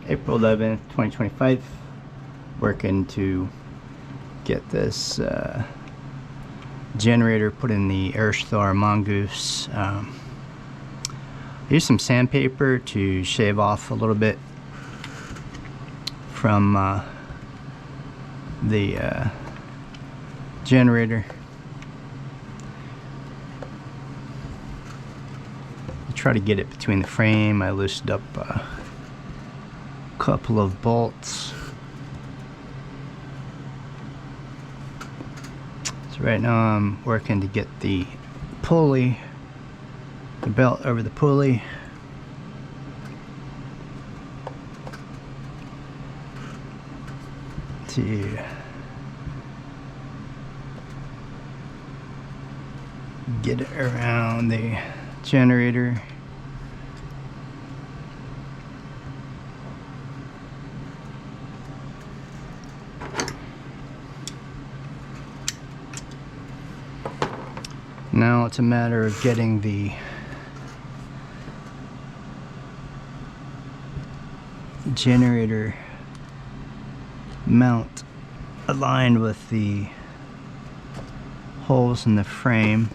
April 11th, 2025. Working to get this generator put in the Airstar Mongoose. I used some sandpaper to shave off a little bit from the generator. Try to get it between the frame. I loosened up a couple of bolts. So right now I'm working to get the pulley, the belt over the pulley. To get it around the generator. Now it's a matter of getting the generator mount aligned with the holes in the frame.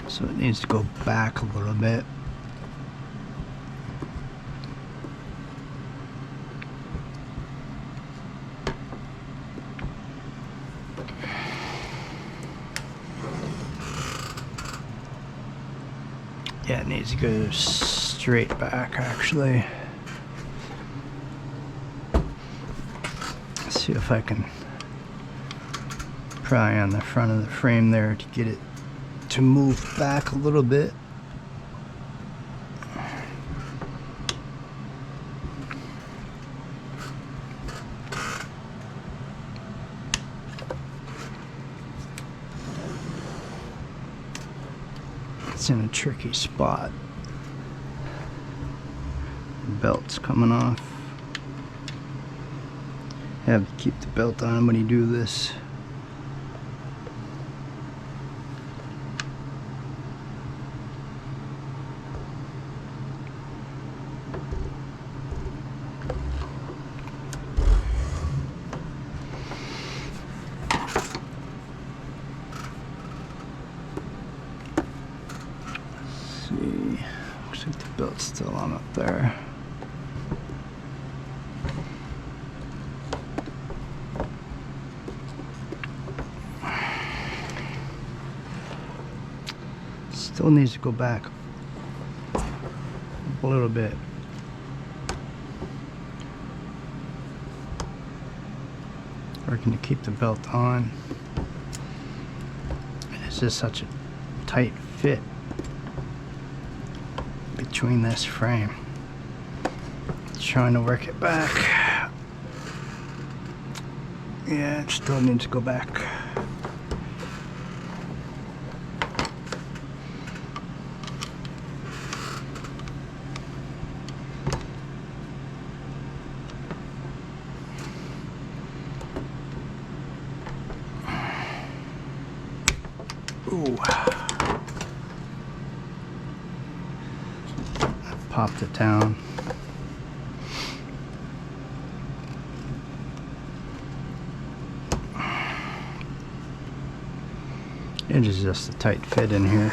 So it needs to go back a little bit. Yeah, it needs to go straight back actually. Let's see if I can pry on the front of the frame there to get it to move back a little bit. It's in a tricky spot. The belt's coming off. Have to keep the belt on when you do this. See, looks like the belt's still on up there. Still needs to go back a little bit. Working to keep the belt on. And it's just such a tight fit between this frame. Trying to work it back. Yeah, it still needs to go back. Ooh. Popped it down. It is just a tight fit in here.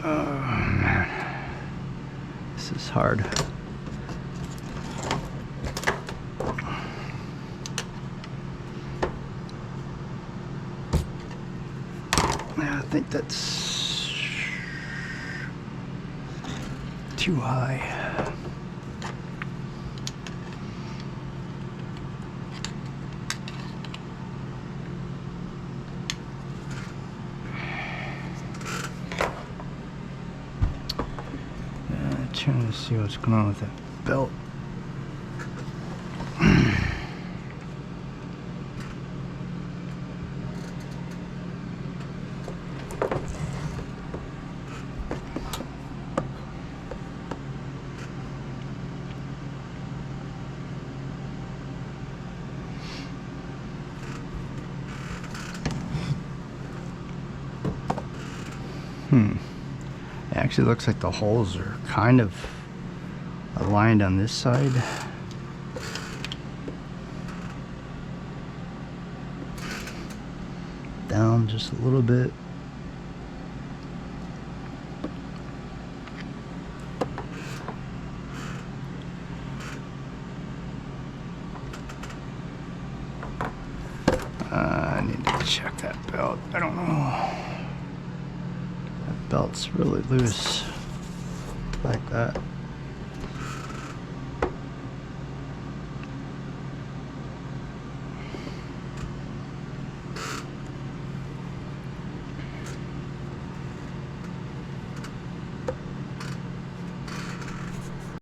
Oh man, this is hard. Yeah, I think that's too high. Let's see what's going on with that belt. It actually looks like the holes are kind of aligned on this side. Down just a little bit. I need to check that belt. I don't know. That belt's really loose like that.